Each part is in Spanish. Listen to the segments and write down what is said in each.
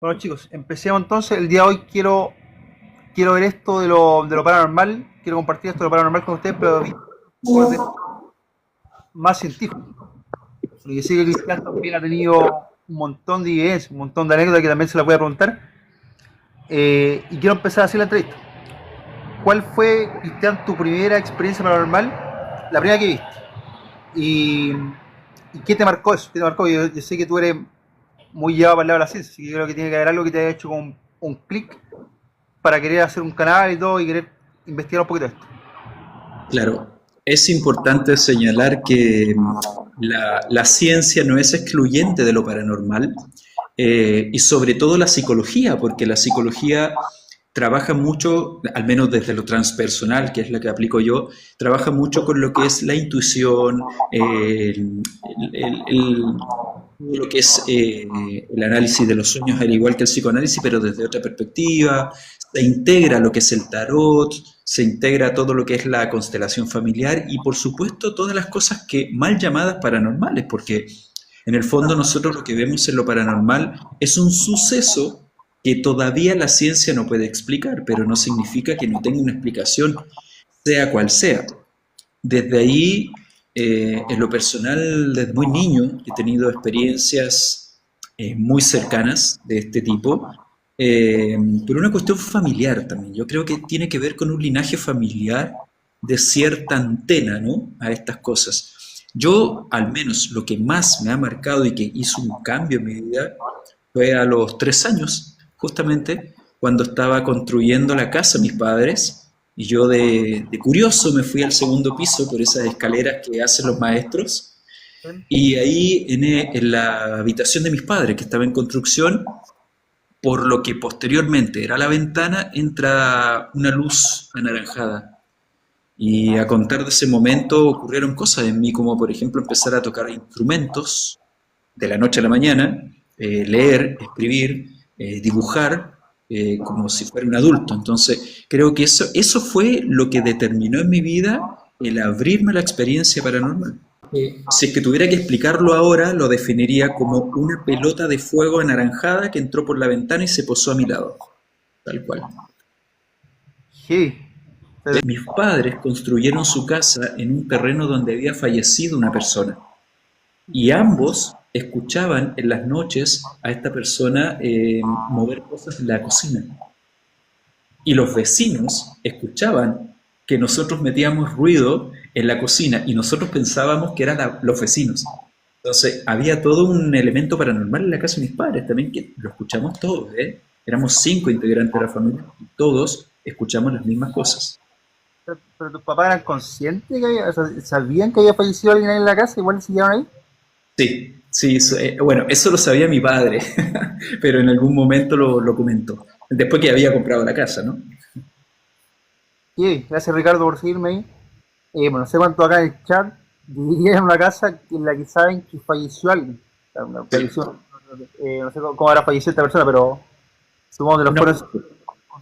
Bueno chicos, empecemos entonces. El día de hoy quiero ver esto de lo paranormal, quiero compartir esto de lo paranormal con ustedes, pero desde más científico. Porque sé que Cristian también ha tenido un montón de evidencias, un montón de anécdotas que también se las voy a preguntar. Y quiero empezar a hacer la entrevista. ¿Cuál fue, Cristian, tu primera experiencia paranormal? La primera que viste. ¿Y, y qué te marcó eso? ¿Qué te marcó? Yo sé que tú eres muy llevado para el lado de la ciencia, así que creo que tiene que haber algo que te haya hecho con un clic para querer hacer un canal y todo y querer investigar un poquito de esto. Claro, es importante señalar que la ciencia no es excluyente de lo paranormal, y sobre todo la psicología, porque la psicología trabaja mucho, al menos desde lo transpersonal, que es la que aplico yo, trabaja mucho con lo que es la intuición, todo lo que es el análisis de los sueños, al igual que el psicoanálisis, pero desde otra perspectiva. Se integra lo que es el tarot, se integra todo lo que es la constelación familiar y por supuesto todas las cosas que mal llamadas paranormales, porque en el fondo nosotros lo que vemos en lo paranormal es un suceso que todavía la ciencia no puede explicar, pero no significa que no tenga una explicación, sea cual sea. Desde ahí, en lo personal, desde muy niño, he tenido experiencias muy cercanas de este tipo, por una cuestión familiar también. Yo creo que tiene que ver con un linaje familiar de cierta antena, ¿no?, a estas cosas. Yo, al menos, lo que más me ha marcado y que hizo un cambio en mi vida fue a los 3 años, justamente, cuando estaba construyendo la casa mis padres, y yo de curioso me fui al segundo piso por esas escaleras que hacen los maestros, y ahí en la habitación de mis padres, que estaba en construcción, por lo que posteriormente era la ventana, entra una luz anaranjada. Y a contar de ese momento ocurrieron cosas en mí, como por ejemplo empezar a tocar instrumentos de la noche a la mañana, leer, escribir, dibujar, como si fuera un adulto. Entonces, creo que eso fue lo que determinó en mi vida el abrirme a la experiencia paranormal. Si es que tuviera que explicarlo ahora, lo definiría como una pelota de fuego anaranjada que entró por la ventana y se posó a mi lado, tal cual. Sí, Mis padres construyeron su casa en un terreno donde había fallecido una persona. Y ambos escuchaban en las noches a esta persona mover cosas en la cocina. Y los vecinos escuchaban que nosotros metíamos ruido en la cocina y nosotros pensábamos que eran los vecinos. Entonces, había todo un elemento paranormal en la casa de mis padres también, que lo escuchamos todos, ¿eh? Éramos 5 integrantes de la familia y todos escuchamos las mismas cosas. pero tus papás eran conscientes que o sea, sabían que había fallecido alguien ahí en la casa, igual siguieron ahí. Sí, sí, bueno, eso lo sabía mi padre, pero en algún momento lo comentó, después que había comprado la casa, ¿no? Sí, gracias Ricardo por seguirme ahí. Bueno, no sé cuánto acá en el chat vivirían en una casa en la que saben que falleció alguien. O sea, Sí. falleció, no sé cómo habrá fallecido esta persona, pero supongo que los Un fueron abuelito.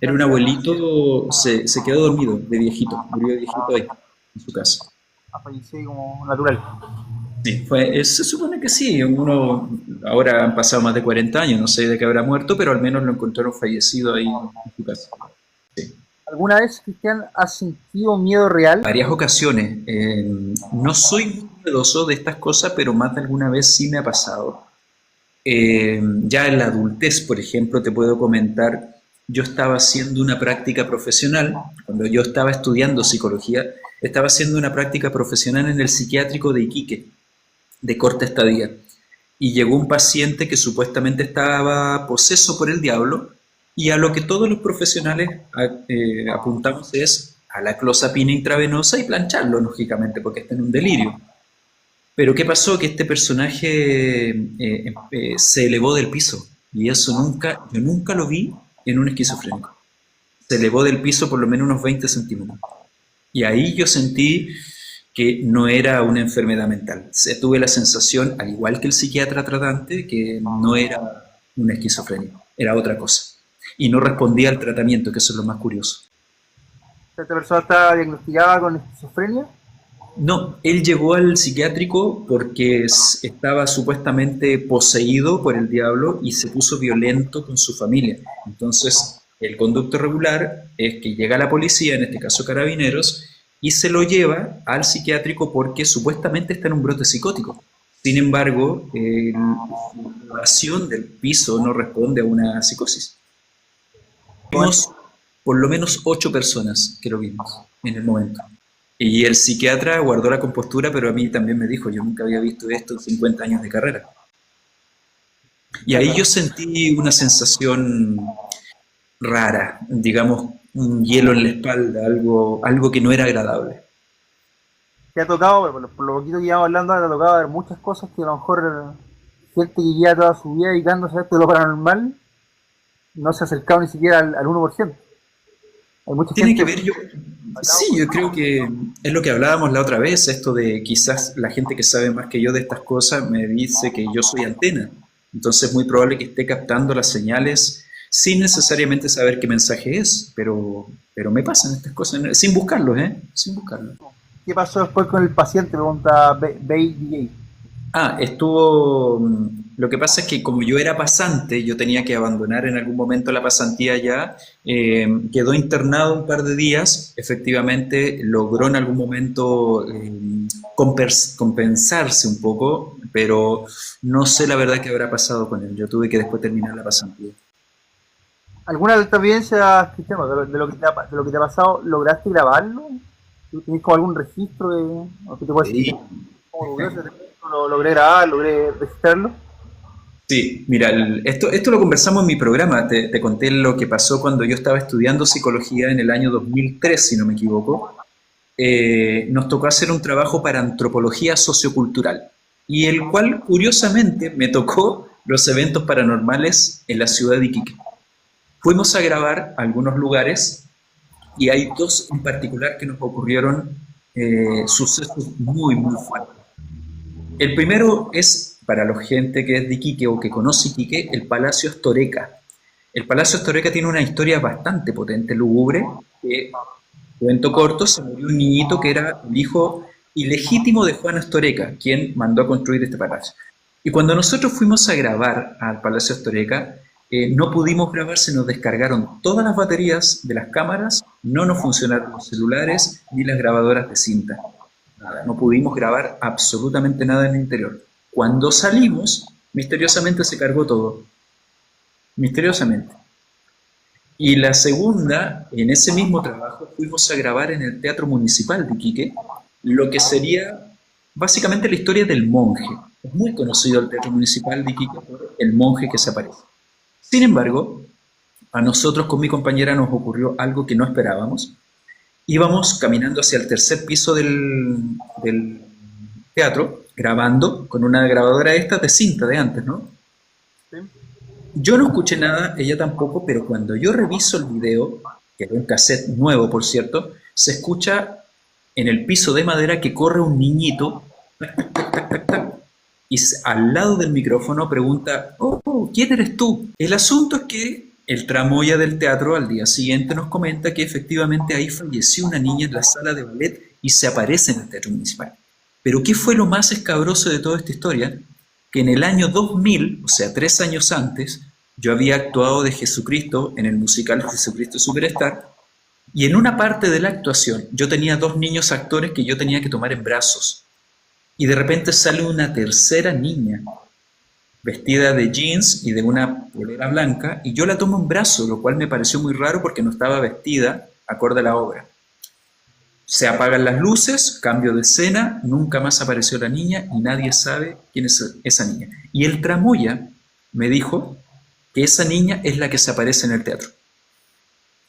Era un abuelito, se quedó dormido de viejito, murió de viejito ahí, en su casa. a fallecer como natural. Sí, se supone que sí, ahora han pasado más de 40 años, no sé de qué habrá muerto, pero al menos lo encontraron fallecido ahí en su casa. Sí. ¿Alguna vez, Cristian, has sentido miedo real? Varias ocasiones. No soy muy miedoso de estas cosas, pero más de alguna vez sí me ha pasado. Ya en la adultez, por ejemplo, te puedo comentar, yo estaba haciendo una práctica profesional, cuando yo estaba estudiando psicología, estaba haciendo una práctica profesional en el psiquiátrico de Iquique, de corta estadía. Y llegó un paciente que supuestamente estaba poseso por el diablo, y a lo que todos los profesionales apuntamos es a la clozapina intravenosa y plancharlo, lógicamente, porque está en un delirio. Pero ¿qué pasó? Que este personaje se elevó del piso y eso yo nunca lo vi en un esquizofrénico. Se elevó del piso por lo menos unos 20 centímetros. Y ahí yo sentí que no era una enfermedad mental. Tuve la sensación, al igual que el psiquiatra tratante, que no era un esquizofrénico, era otra cosa. Y no respondía al tratamiento, que eso es lo más curioso. ¿Esta persona está diagnosticada con esquizofrenia? No, él llegó al psiquiátrico porque estaba supuestamente poseído por el diablo y se puso violento con su familia. Entonces, el conducto regular es que llega la policía, en este caso carabineros, y se lo lleva al psiquiátrico porque supuestamente está en un brote psicótico. Sin embargo, su elevación del piso no responde a una psicosis. Bueno, Vimos por lo menos 8 personas que lo vimos en el momento. Y el psiquiatra guardó la compostura, pero a mí también me dijo, yo nunca había visto esto en 50 años de carrera. Y ya ahí yo claro. sentí una sensación rara, digamos, un hielo en la espalda, algo que no era agradable. Te ha tocado, por lo poquito que llevamos hablando, te ha tocado ver muchas cosas que a lo mejor gente que lleva toda su vida dedicándose a esto de lo paranormal no se ha acercado ni siquiera al 1%. Hay mucha Tiene que gente. ver, sí, yo creo que es lo que hablábamos la otra vez, esto de quizás la gente que sabe más que yo de estas cosas me dice que yo soy antena. Entonces es muy probable que esté captando las señales sin necesariamente saber qué mensaje es, pero me pasan estas cosas sin buscarlos, ¿eh? Sin buscarlos. ¿Qué pasó después con el paciente? Pregunta Bay DJ. Estuvo. Lo que pasa es que como yo era pasante, yo tenía que abandonar en algún momento la pasantía ya, quedó internado un par de días, efectivamente logró en algún momento compensarse un poco, pero no sé la verdad qué habrá pasado con él. Yo tuve que después terminar la pasantía. ¿Alguna de estas vivencias, Cristiano, de lo que te ha pasado, lograste grabarlo? ¿Tienes como algún registro de, o que te puedes sentir Sí, como orgulloso de esto? ¿Lo logré grabar, logré registrarlo? sí, mira, esto lo conversamos en mi programa, te conté lo que pasó cuando yo estaba estudiando psicología en el año 2003, si no me equivoco. Nos tocó hacer un trabajo para antropología sociocultural y el cual curiosamente me tocó los eventos paranormales en la ciudad de Iquique. Fuimos a grabar algunos lugares y hay dos en particular que nos ocurrieron sucesos muy, muy fuertes. El primero es, para la gente que es de Iquique o que conoce Iquique, el Palacio Astoreca. El Palacio Astoreca tiene una historia bastante potente, lúgubre, que, cuento corto, se murió un niñito que era el hijo ilegítimo de Juan Astoreca, quien mandó a construir este palacio. Y cuando nosotros fuimos a grabar al Palacio Astoreca, no pudimos grabar, se nos descargaron todas las baterías de las cámaras, no nos funcionaron los celulares ni las grabadoras de cinta. Nada, no pudimos grabar absolutamente nada en el interior. Cuando salimos, misteriosamente se cargó todo. Misteriosamente. Y la segunda, en ese mismo trabajo, fuimos a grabar en el Teatro Municipal de Iquique, lo que sería básicamente la historia del monje. Es muy conocido el Teatro Municipal de Iquique por el monje que se aparece. Sin embargo, a nosotros con mi compañera nos ocurrió algo que no esperábamos. Íbamos caminando hacia el tercer piso del teatro, grabando con una grabadora esta de cinta de antes, ¿no? ¿Sí? Yo no escuché nada, ella tampoco, pero cuando yo reviso el video, que es un cassette nuevo, por cierto, se escucha en el piso de madera que corre un niñito y al lado del micrófono pregunta, oh, ¿quién eres tú? El asunto es que el tramoya del teatro al día siguiente nos comenta que efectivamente ahí falleció una niña en la sala de ballet y se aparece en el Teatro Municipal. Pero ¿qué fue lo más escabroso de toda esta historia? Que en el año 2000, o sea, 3 años antes, yo había actuado de Jesucristo en el musical Jesucristo Superstar, y en una parte de la actuación yo tenía dos niños actores que yo tenía que tomar en brazos, y de repente sale una tercera niña, vestida de jeans y de una polera blanca, y yo la tomo en brazos, lo cual me pareció muy raro porque no estaba vestida acorde a la obra. Se apagan las luces, cambio de escena, nunca más apareció la niña y nadie sabe quién es esa niña. Y el tramoya me dijo que esa niña es la que se aparece en el teatro.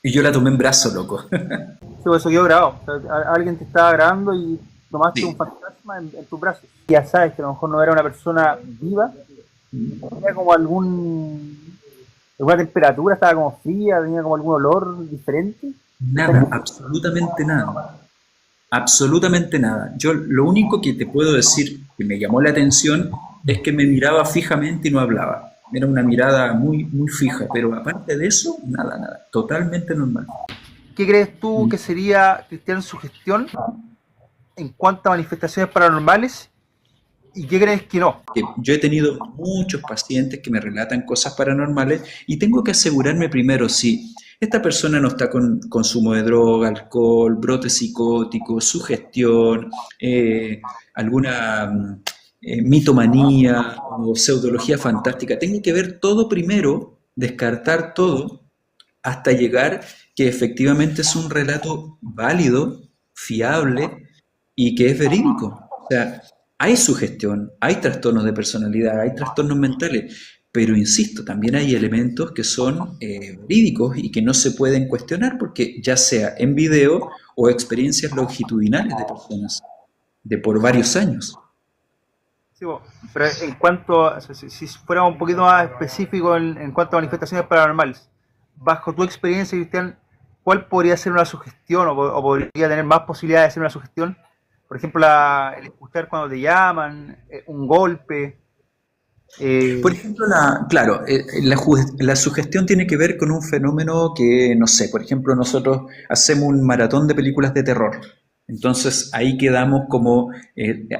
Y yo la tomé en brazo, loco. Sí, pues eso quedó grabado. O sea, alguien te estaba grabando y tomaste un Sí. fantasma en tus brazos. Ya sabes que a lo mejor no era una persona viva, tenía como alguna temperatura, estaba como fría, tenía como algún olor diferente. Nada, absolutamente nada. Absolutamente nada. Yo lo único que te puedo decir que me llamó la atención es que me miraba fijamente y no hablaba. Era una mirada muy, muy fija, pero aparte de eso, nada, nada. Totalmente normal. ¿Qué crees tú que sería, Cristian, su gestión en cuanto a manifestaciones paranormales y qué crees que no? Que yo he tenido muchos pacientes que me relatan cosas paranormales y tengo que asegurarme primero si esta persona no está con consumo de droga, alcohol, brote psicótico, sugestión, alguna mitomanía o pseudología fantástica. Tengo que ver todo primero, descartar todo, hasta llegar que efectivamente es un relato válido, fiable y que es verídico. O sea, hay sugestión, hay trastornos de personalidad, hay trastornos mentales, pero insisto, también hay elementos que son verídicos y que no se pueden cuestionar porque ya sea en video o experiencias longitudinales de personas de por varios años. Sí, pero en cuanto a, o sea, si fuera un poquito más específico en cuanto a manifestaciones paranormales, bajo tu experiencia, Cristian, ¿cuál podría ser una sugestión o podría tener más posibilidades de ser una sugestión? Por ejemplo, el escuchar cuando te llaman, un golpe. Por eh, ejemplo, claro, la sugestión tiene que ver con un fenómeno que, no sé, por ejemplo, nosotros hacemos un maratón de películas de terror. Entonces ahí quedamos como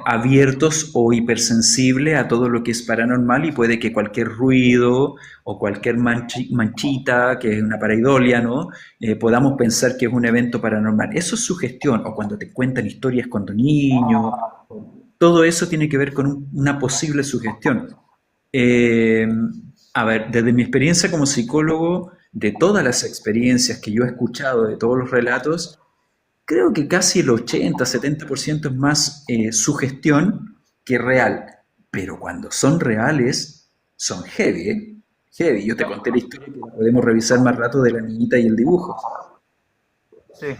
abiertos o hipersensibles a todo lo que es paranormal y puede que cualquier ruido o cualquier manchita, que es una pareidolia, ¿no? Podamos pensar que es un evento paranormal. Eso es sugestión, o cuando te cuentan historias cuando niño, todo eso tiene que ver con una posible sugestión. Eh, a ver, desde mi experiencia como psicólogo, de todas las experiencias que yo he escuchado, de todos los relatos, creo que casi el 80-70% es más sugestión que real. Pero cuando son reales, son heavy, ¿eh? Heavy. Yo te conté la historia que la podemos revisar más rato de la niñita y el dibujo. sí.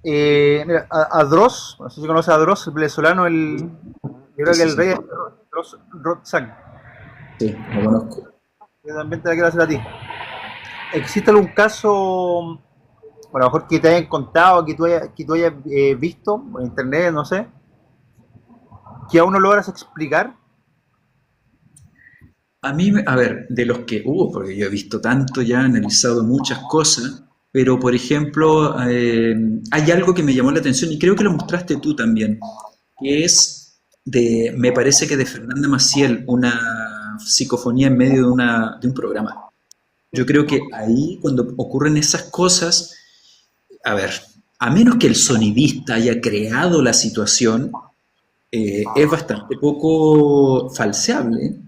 Mira, a Dross, no sé si conoces a Dross, el venezolano, yo Sí, creo que sí, el rey sí. es Dross Rotzak. Sí, lo conozco. Yo también te la quiero hacer a ti. ¿Existe algún caso, a lo mejor que te hayan contado, que tú hayas visto por internet, no sé, que aún no logras explicar? A mí, a ver, de los que hubo, porque yo he visto tanto ya, he analizado muchas cosas, pero por ejemplo, hay algo que me llamó la atención y creo que lo mostraste tú también, que es me parece que de Fernanda Maciel, una psicofonía en medio de un programa. Sí. Yo creo que ahí, cuando ocurren esas cosas, a ver, a menos que el sonidista haya creado la situación, es bastante poco falseable.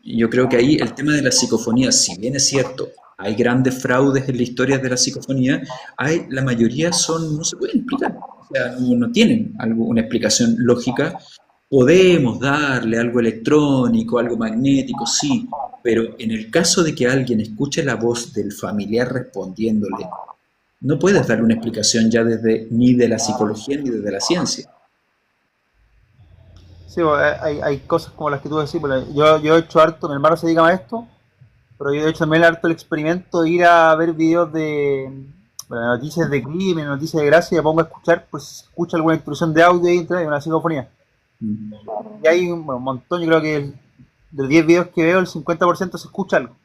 Yo creo que ahí el tema de la psicofonía, si bien es cierto, hay grandes fraudes en la historia de la psicofonía, la mayoría no se pueden explicar. O sea, no tienen una explicación lógica. Podemos darle algo electrónico, algo magnético, sí, pero en el caso de que alguien escuche la voz del familiar respondiéndole, no puedes dar una explicación ya ni de la psicología ni desde la ciencia. Sí, hay cosas como las que tú decís. Yo he hecho harto, mi hermano se dedica a esto, pero yo he hecho también harto el experimento de ir a ver videos bueno, noticias de crimen, noticias de gracia, y me pongo a escuchar, pues si escucha alguna intrusión de audio y entra en una psicofonía. Mm. Y hay un montón, yo creo que de 10 videos que veo, el 50% se escucha algo.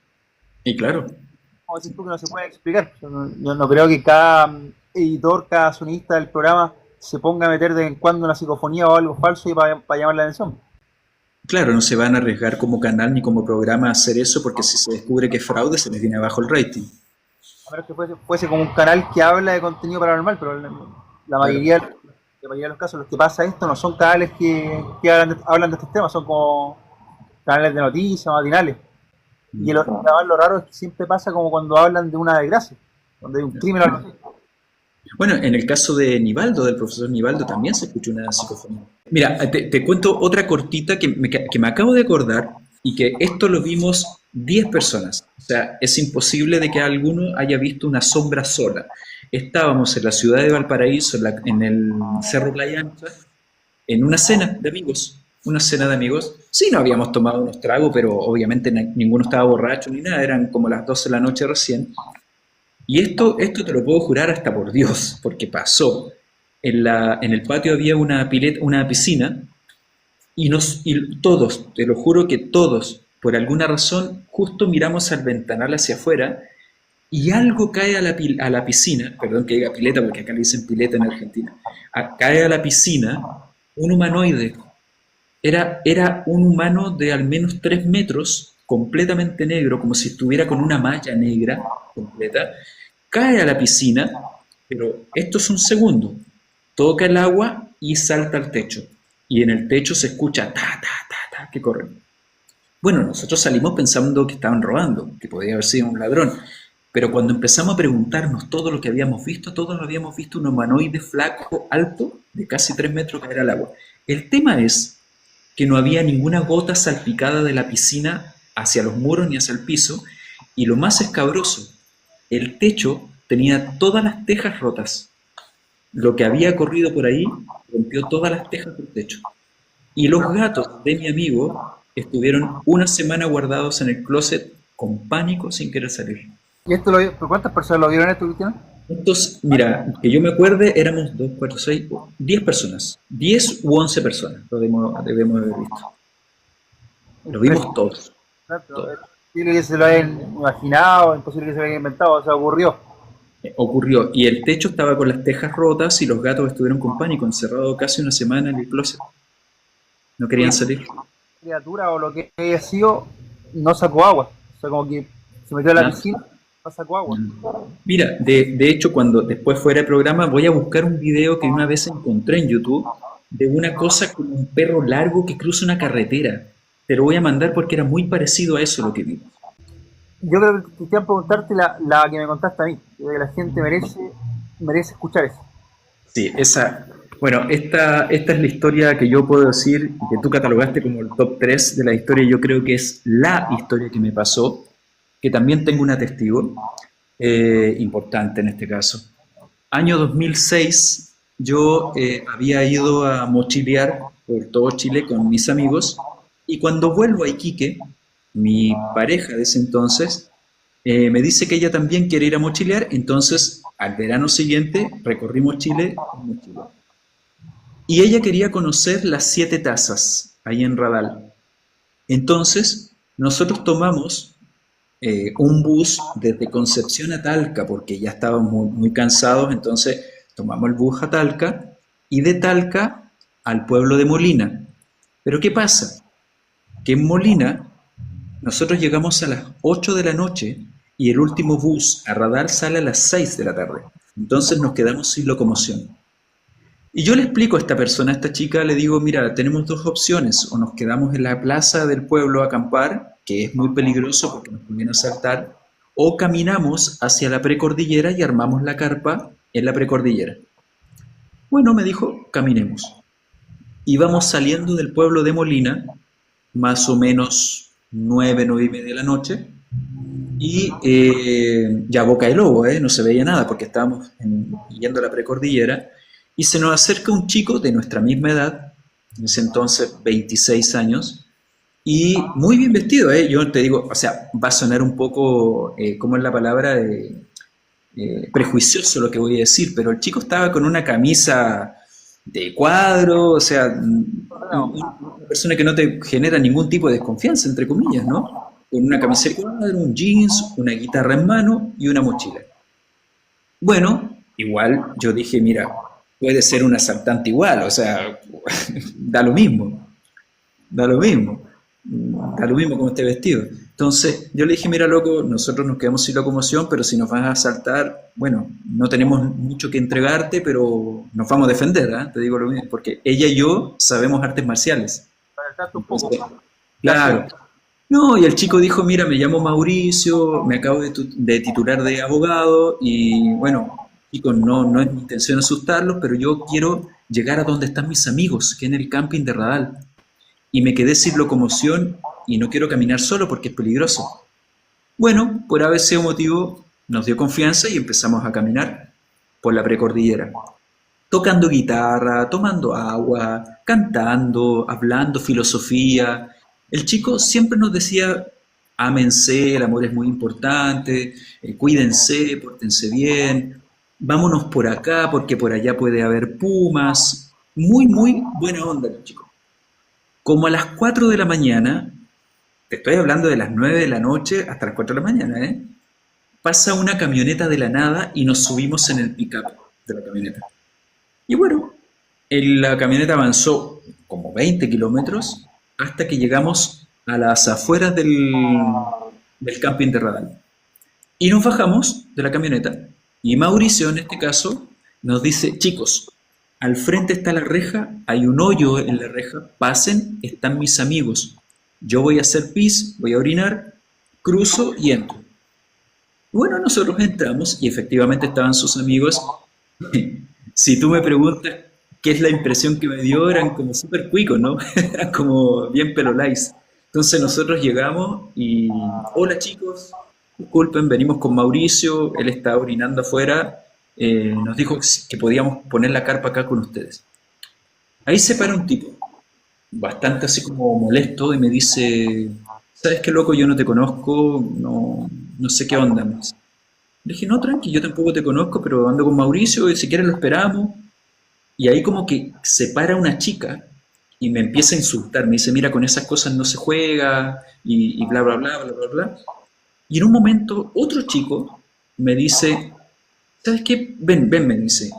Y claro, Como decís tú, que no se puede explicar. Yo no creo que cada editor, cada sonista del programa se ponga a meter de vez en cuando una psicofonía o algo falso y para llamar la atención. claro, no se van a arriesgar como canal ni como programa a hacer eso porque si se descubre que es fraude se les viene abajo el rating. A menos que fuese como un canal que habla de contenido paranormal, pero la Claro. mayoría, la mayoría de los casos, los que pasa esto no son canales que hablan de estos temas, son como canales de noticias, matinales. Y Mm. además lo raro es que siempre pasa como cuando hablan de una desgracia, cuando hay un crimen o algo así. Bueno, en el caso de Nivaldo, del profesor Nivaldo, también se escucha una psicofonía. Mira, te cuento otra cortita que me acabo de acordar y que esto lo vimos 10 personas. O sea, es imposible de que alguno haya visto una sombra sola. Estábamos en la ciudad de Valparaíso, en el Cerro Playa Ancha, en una cena de amigos. Sí, no habíamos tomado unos tragos, pero obviamente ninguno estaba borracho ni nada, eran como las 12 de la noche recién. Y esto te lo puedo jurar hasta por Dios, porque pasó. En el patio había una piscina, y todos, te lo juro que todos, por alguna razón, justo miramos al ventanal hacia afuera y algo cae a la piscina, perdón que diga pileta porque acá le dicen pileta en Argentina, cae a la piscina un humanoide. Era un humano de al menos 3 metros, completamente negro, como si estuviera con una malla negra completa, cae a la piscina, pero esto es un segundo, toca el agua y salta al techo. Y en el techo se escucha ta, ta, ta, ta, que corren. Bueno, nosotros salimos pensando que estaban robando, que podía haber sido un ladrón, pero cuando empezamos a preguntarnos todo lo que habíamos visto, todos habíamos visto un humanoide flaco, alto, de casi 3 metros caer al agua. El tema es que no había ninguna gota salpicada de la piscina hacia los muros ni hacia el piso, y lo más escabroso, el techo tenía todas las tejas rotas. Lo que había corrido por ahí rompió todas las tejas del techo. Y los gatos de mi amigo estuvieron una semana guardados en el closet con pánico sin querer salir. ¿Y esto cuántas personas lo vieron esto, Cristian? Estos, mira, que yo me acuerde, éramos 2, 4, 6, 10 personas. 10 u 11 personas lo debemos haber visto. Lo vimos todos. Exacto. Todos. Es imposible que se lo hayan imaginado, es imposible que se lo hayan inventado, o sea, ocurrió. Ocurrió. Y el techo estaba con las tejas rotas y los gatos estuvieron con pánico, encerrados casi una semana en el closet. No querían Y salir. la criatura o lo que haya sido no sacó agua. O sea, como que se metió a la Nada. piscina, no sacó agua. Mira, de hecho, cuando después fuera el programa, voy a buscar un video que una vez encontré en YouTube de una cosa como un perro largo que cruza una carretera. Te lo voy a mandar porque era muy parecido a eso lo que vi. Yo creo que te quiero preguntarte la que me contaste a mí, que la gente merece escuchar eso. Sí, bueno, esta es la historia que yo puedo decir y que tú catalogaste como el top 3 de la historia. Yo creo que es la historia que me pasó, que también tengo una testigo importante en este caso. Año 2006, yo había ido a mochilear por todo Chile con mis amigos y cuando vuelvo a Iquique, mi pareja de ese entonces me dice que ella también quiere ir a mochilear, entonces al verano siguiente recorrimos Chile en mochila. Y ella quería conocer las 7 tazas ahí en Radal. Entonces, nosotros tomamos un bus desde Concepción a Talca, porque ya estábamos muy cansados, entonces tomamos el bus a Talca y de Talca al pueblo de Molina. Pero ¿qué pasa? Que en Molina nosotros llegamos a las 8 de la noche y el último bus a Radar sale a las 6 de la tarde. Entonces nos quedamos sin locomoción. Y yo le explico a esta persona, a esta chica, le digo, mira, tenemos 2 opciones, o nos quedamos en la plaza del pueblo a acampar, que es muy peligroso porque nos conviene asaltar, o caminamos hacia la precordillera y armamos la carpa en la precordillera. Bueno, me dijo, caminemos. Íbamos saliendo del pueblo de Molina, más o menos 9, 9:30 de la noche, y ya boca de lobo, no se veía nada porque estábamos yendo a la precordillera, y se nos acerca un chico de nuestra misma edad, en ese entonces 26 años, y muy bien vestido, yo te digo, o sea, va a sonar un poco, ¿cómo es la palabra? Prejuicioso lo que voy a decir, pero el chico estaba con una camisa de cuadro, o sea, una persona que no te genera ningún tipo de desconfianza, entre comillas, ¿no? Con una camisa de cuadro, un jeans, una guitarra en mano y una mochila. Bueno, igual yo dije, mira, puede ser un asaltante igual, o sea, da lo mismo, da lo mismo, da lo mismo como esté vestido. Entonces yo le dije, mira loco, nosotros nos quedamos sin locomoción, pero si nos vas a asaltar, bueno, no tenemos mucho que entregarte, pero nos vamos a defender, ¿eh? Te digo lo mismo, porque ella y yo sabemos artes marciales. Para el trato un poco. Entonces, claro. No, y el chico dijo, mira, me llamo Mauricio, me acabo de titular de abogado y bueno, chicos, no es mi intención asustarlos, pero yo quiero llegar a donde están mis amigos, que es en el camping de Radal. Y me quedé sin locomoción y no quiero caminar solo porque es peligroso. Bueno, por ABC motivo nos dio confianza y empezamos a caminar por la precordillera, tocando guitarra, tomando agua, cantando, hablando filosofía. El chico siempre nos decía, ámense, el amor es muy importante, cuídense, pórtense bien, vámonos por acá porque por allá puede haber pumas. Muy, muy buena onda el chico. Como a las 4 de la mañana, te estoy hablando de las 9 de la noche hasta las 4 de la mañana, pasa una camioneta de la nada y nos subimos en el pick-up de la camioneta. Y bueno, la camioneta avanzó como 20 kilómetros hasta que llegamos a las afueras del camping de Radal. Y nos bajamos de la camioneta y Mauricio, en este caso, nos dice, chicos, al frente está la reja, hay un hoyo en la reja, pasen, están mis amigos. Yo voy a hacer pis, voy a orinar, cruzo y entro. Bueno, nosotros entramos y efectivamente estaban sus amigos. Si tú me preguntas qué es la impresión que me dio, eran como súper cuicos, ¿no? Eran como bien pelolais. Entonces nosotros llegamos y, hola chicos, disculpen, venimos con Mauricio, él está orinando afuera, nos dijo que podíamos poner la carpa acá con ustedes. Ahí se para un tipo, bastante así como molesto, y me dice, ¿sabes qué loco? Yo no te conozco, no sé qué onda más. Le dije, no, tranqui, yo tampoco te conozco, pero ando con Mauricio y si quieres lo esperamos. Y ahí como que se para una chica y me empieza a insultar, me dice, mira, con esas cosas no se juega y bla, bla, bla, bla, bla, bla. Y en un momento otro chico me dice, ¿sabes qué? Ven, ven, me dice.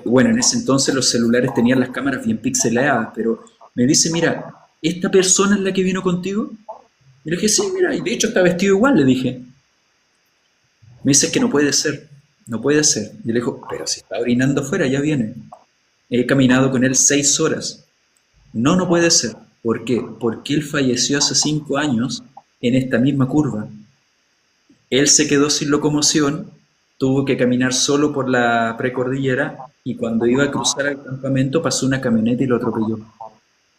Bueno, en ese entonces los celulares tenían las cámaras bien pixeladas, pero me dice, mira, ¿esta persona es la que vino contigo? Y le dije, sí, mira, y de hecho está vestido igual, le dije. Me dice que no puede ser, no puede ser. Y le dijo, pero si está orinando afuera, ya viene. He caminado con él 6 horas. No, no puede ser. ¿Por qué? Porque él falleció hace 5 años en esta misma curva. Él se quedó sin locomoción, tuvo que caminar solo por la precordillera y cuando iba a cruzar el campamento pasó una camioneta y lo atropelló.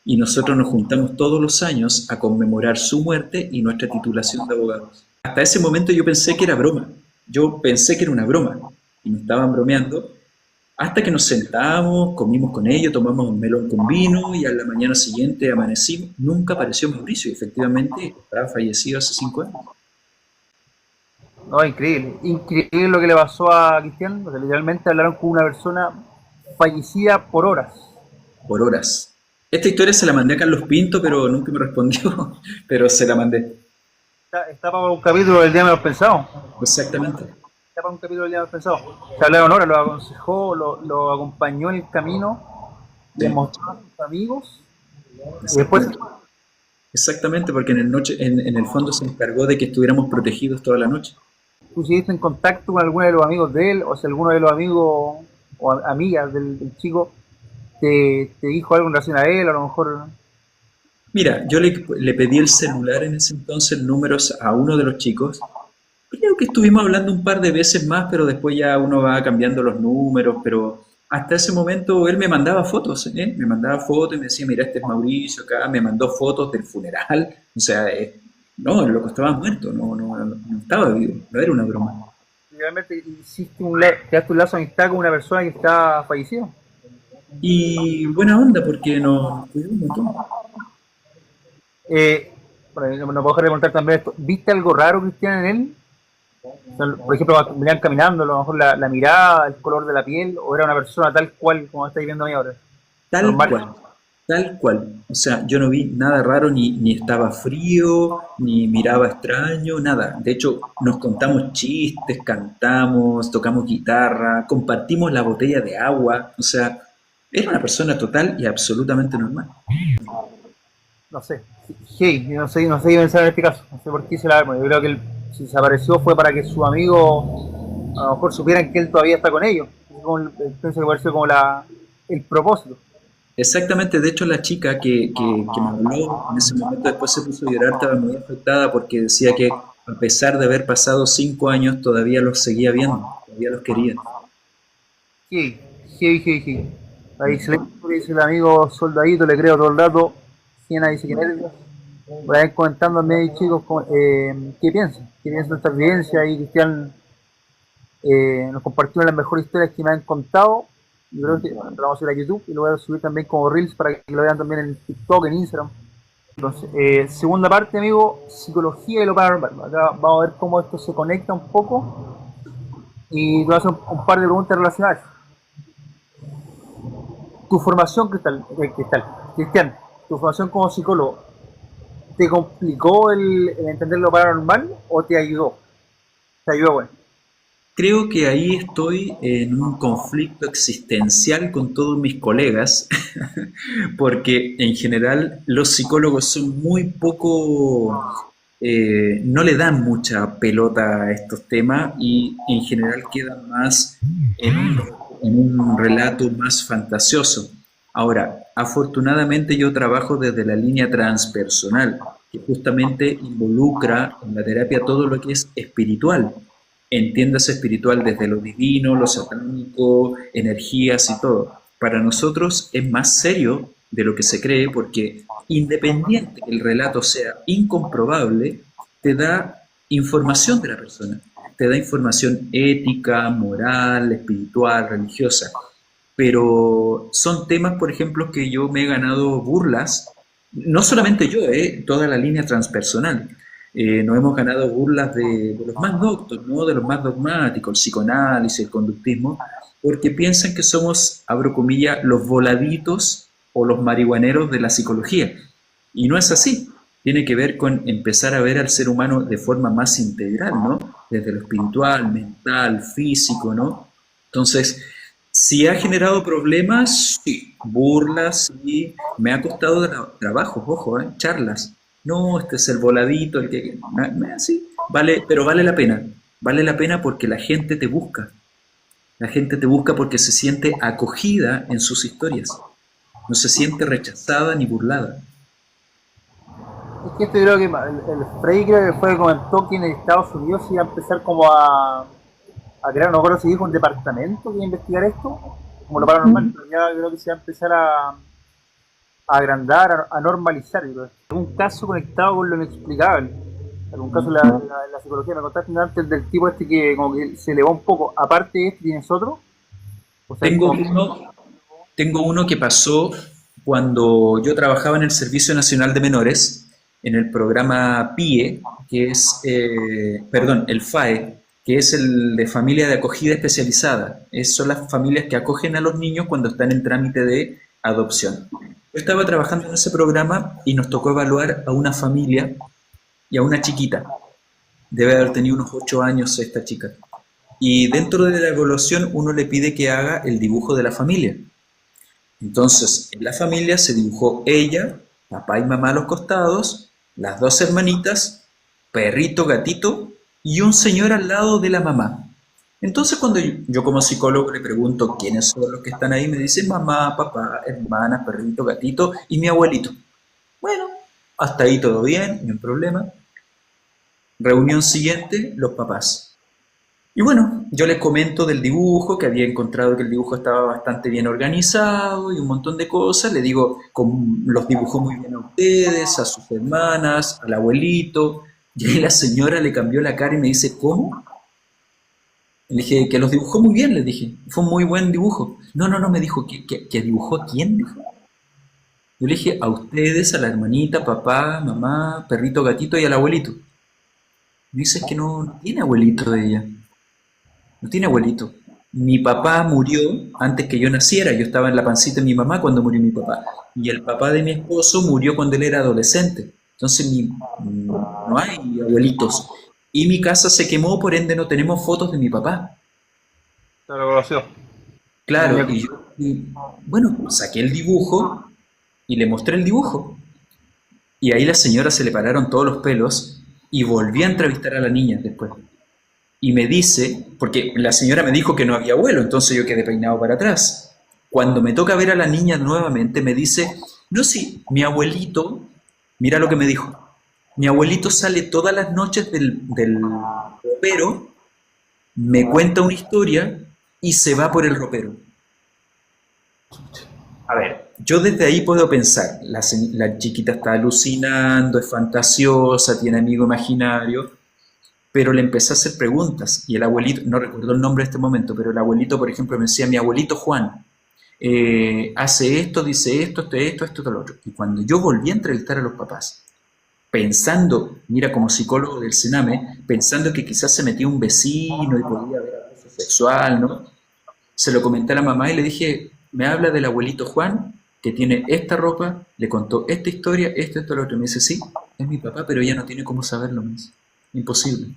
Y nosotros nos juntamos todos los años a conmemorar su muerte y nuestra titulación de abogados. Hasta ese momento yo pensé que era broma. Yo pensé que era una broma y me estaban bromeando. Hasta que nos sentamos, comimos con ellos, tomamos un melón con vino y a la mañana siguiente amanecimos. Nunca apareció Mauricio y efectivamente estaba fallecido hace 5 años. No, increíble. Increíble lo que le pasó a Cristian. O sea, literalmente hablaron con una persona fallecida por horas. Por horas. Esta historia se la mandé a Carlos Pinto, pero nunca me respondió, pero se la mandé. Está para un capítulo del Día Menos Pensado. Exactamente. Está para un capítulo del Día Menos Pensado. Se hablaron horas, lo aconsejó, lo acompañó en el camino, le Sí. mostró a sus amigos y después Exactamente, porque en el fondo se encargó de que estuviéramos protegidos toda la noche. tú seguiste en contacto con alguno de los amigos de él, o si alguno de los amigos o amigas del chico te dijo algo en relación a él, a lo mejor. Mira, yo le pedí el celular en ese entonces, números a uno de los chicos. Creo que estuvimos hablando un par de veces más, pero después ya uno va cambiando los números, pero hasta ese momento él me mandaba fotos, ¿eh? Me mandaba fotos y me decía, mira, este es Mauricio acá, me mandó fotos del funeral, o sea, no, el loco estaba muerto, no estaba vivo, no era una broma. Realmente hiciste creaste un lazo de amistad con una persona que está fallecida. Y buena onda, porque nos cuidó un montón. Bueno, no puedo dejar de preguntar también esto. ¿Viste algo raro, Cristian, en él? O sea, por ejemplo, venían caminando, a lo mejor la mirada, el color de la piel, o era una persona tal cual como estáis viendo a mí ahora. Tal Normal. cual, tal cual. O sea, yo no vi nada raro, ni estaba frío, ni miraba extraño, nada. De hecho, nos contamos chistes, cantamos, tocamos guitarra, compartimos la botella de agua. O sea, era una persona total y absolutamente normal. No sé. Hey, no sé qué pensar en este caso. No sé por qué se la yo creo que si desapareció fue para que sus amigos a lo mejor supieran que él todavía está con ellos. Pienso que pareció como el propósito. Exactamente, de hecho la chica que me habló en ese momento después se puso a llorar, estaba muy afectada porque decía que a pesar de haber pasado 5 años todavía los seguía viendo, todavía los quería. Hey, hey. Ahí excelente, dice el amigo soldadito, le creo todo el rato. Siena dice que nervios. Voy a ir comentándome ahí, chicos, qué piensan de esta evidencia. Y Cristian nos compartió las mejores historias que me han contado. Yo creo que lo vamos a subir a YouTube y lo voy a subir también como Reels para que lo vean también en TikTok, en Instagram. Entonces, segunda parte, amigo, psicología y lo paranormal. Acá vamos a ver cómo esto se conecta un poco y te voy a hacer un par de preguntas relacionadas. Tu formación, Cristian, tu formación como psicólogo, ¿te complicó el entender lo paranormal o te ayudó? Te ayuda, bueno. Creo que ahí estoy en un conflicto existencial con todos mis colegas, porque en general los psicólogos son muy poco, no le dan mucha pelota a estos temas y en general quedan más en un relato más fantasioso. Ahora, afortunadamente yo trabajo desde la línea transpersonal, que justamente involucra en la terapia todo lo que es espiritual. Entiéndase espiritual desde lo divino, lo satánico, energías y todo. Para nosotros es más serio de lo que se cree porque independiente que el relato sea incomprobable, te da información de la persona, te da información ética, moral, espiritual, religiosa. Pero son temas, por ejemplo, que yo me he ganado burlas, no solamente yo, toda la línea transpersonal. Nos hemos ganado burlas de los más doctos, ¿no? De los más dogmáticos, el psicoanálisis, el conductismo, porque piensan que somos, abro comillas, los voladitos o los marihuaneros de la psicología. Y no es así. Tiene que ver con empezar a ver al ser humano de forma más integral, ¿no? Desde lo espiritual, mental, físico, ¿no? Entonces, si ha generado problemas, sí, burlas, sí, me ha costado trabajo, ojo, charlas. No, este es el voladito, el que... Sí, vale, pero vale la pena. Vale la pena porque la gente te busca. La gente te busca porque se siente acogida en sus historias. No se siente rechazada ni burlada. Es que esto yo creo que el Frey creo que fue comentó que en Estados Unidos iba a empezar como a crear, no recuerdo si dijo un departamento que iba a investigar esto, como lo paranormal, pero ya creo que se va a empezar a agrandar, a normalizar. Yo creo. Algún caso conectado con lo inexplicable. Algún caso en la psicología, me contaste antes del tipo este que como que se elevó un poco. Aparte de este, ¿tienes otro? O sea, Tengo como que... uno, tengo uno que pasó cuando yo trabajaba en el Servicio Nacional de Menores, en el programa PIE, que es, perdón, el FAE, que es el de familia de acogida especializada. Son las familias que acogen a los niños cuando están en trámite de adopción. Yo estaba trabajando en ese programa y nos tocó evaluar a una familia y a una chiquita. Debe haber tenido unos 8 años esta chica. Y dentro de la evaluación uno le pide que haga el dibujo de la familia. Entonces, en la familia se dibujó ella, papá y mamá a los costados, las dos hermanitas, perrito, gatito y un señor al lado de la mamá. Entonces, cuando yo como psicólogo le pregunto quiénes son los que están ahí, me dicen mamá, papá, hermana, perrito, gatito y mi abuelito. Bueno, hasta ahí todo bien, no hay problema. Reunión siguiente, los papás. Y bueno, yo les comento del dibujo, que había encontrado que el dibujo estaba bastante bien organizado y un montón de cosas. Le digo, los dibujó muy bien a ustedes, a sus hermanas, al abuelito. Y ahí la señora le cambió la cara y me dice, ¿cómo? Le dije, que los dibujó muy bien, le dije. Fue un muy buen dibujo. No, no, no, me dijo, ¿que dibujó a quién? Dijo. Yo le dije, a ustedes, a la hermanita, papá, mamá, perrito, gatito y al abuelito. Me dice, es que no tiene abuelito de ella. No tiene abuelito. Mi papá murió antes que yo naciera. Yo estaba en la pancita de mi mamá cuando murió mi papá. Y el papá de mi esposo murió cuando él era adolescente. Entonces no hay abuelitos. Y mi casa se quemó, por ende no tenemos fotos de mi papá. Se lo conoció. Claro, bueno, saqué el dibujo y le mostré el dibujo. Y ahí la señora se le pararon todos los pelos y volví a entrevistar a la niña después. Y me dice, porque la señora me dijo que no había abuelo, entonces yo quedé peinado para atrás. Cuando me toca ver a la niña nuevamente, me dice, no, sí, mi abuelito, mira lo que me dijo, mi abuelito sale todas las noches del ropero, me cuenta una historia y se va por el ropero. A ver, yo desde ahí puedo pensar, la chiquita está alucinando, es fantasiosa, tiene amigo imaginario, pero le empecé a hacer preguntas y el abuelito, no recuerdo el nombre de este momento, pero el abuelito, por ejemplo, me decía, mi abuelito Juan, hace esto, dice esto, lo otro. Y cuando yo volví a entrevistar a los papás, pensando, mira, como psicólogo del Sename, pensando que quizás se metía un vecino y podía haber abuso sexual, ¿no? Se lo comenté a la mamá y le dije, me habla del abuelito Juan, que tiene esta ropa, le contó esta historia, lo otro. Y me dice, sí, es mi papá, pero ella no tiene cómo saberlo más. Imposible.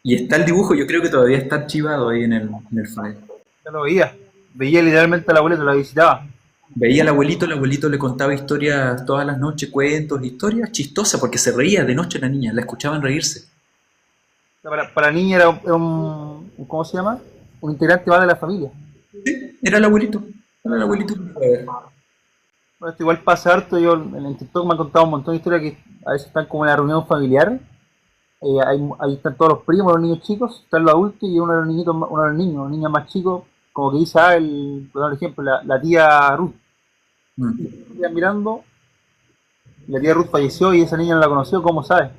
Y está el dibujo, yo creo que todavía está archivado ahí en el file. Ya lo veía. Veía literalmente al abuelo, la visitaba. Veía al abuelito, el abuelito le contaba historias todas las noches, cuentos, historias chistosas, porque se reía de noche la niña, la escuchaban reírse. Para la niña era ¿cómo se llama? Un integrante más de la familia. Era el abuelito, era el abuelito. Bueno, esto igual pasa harto. Yo en el TikTok me han contado un montón de historias que a veces están como en la reunión familiar. Ahí están todos los primos, los niños chicos, están los adultos y uno de los niñitos, uno de los niños, un niño más chico, como que dice, por ejemplo, la tía Ruth. Y Mm. están mirando, y la tía Ruth falleció y esa niña no la conoció, ¿cómo sabe?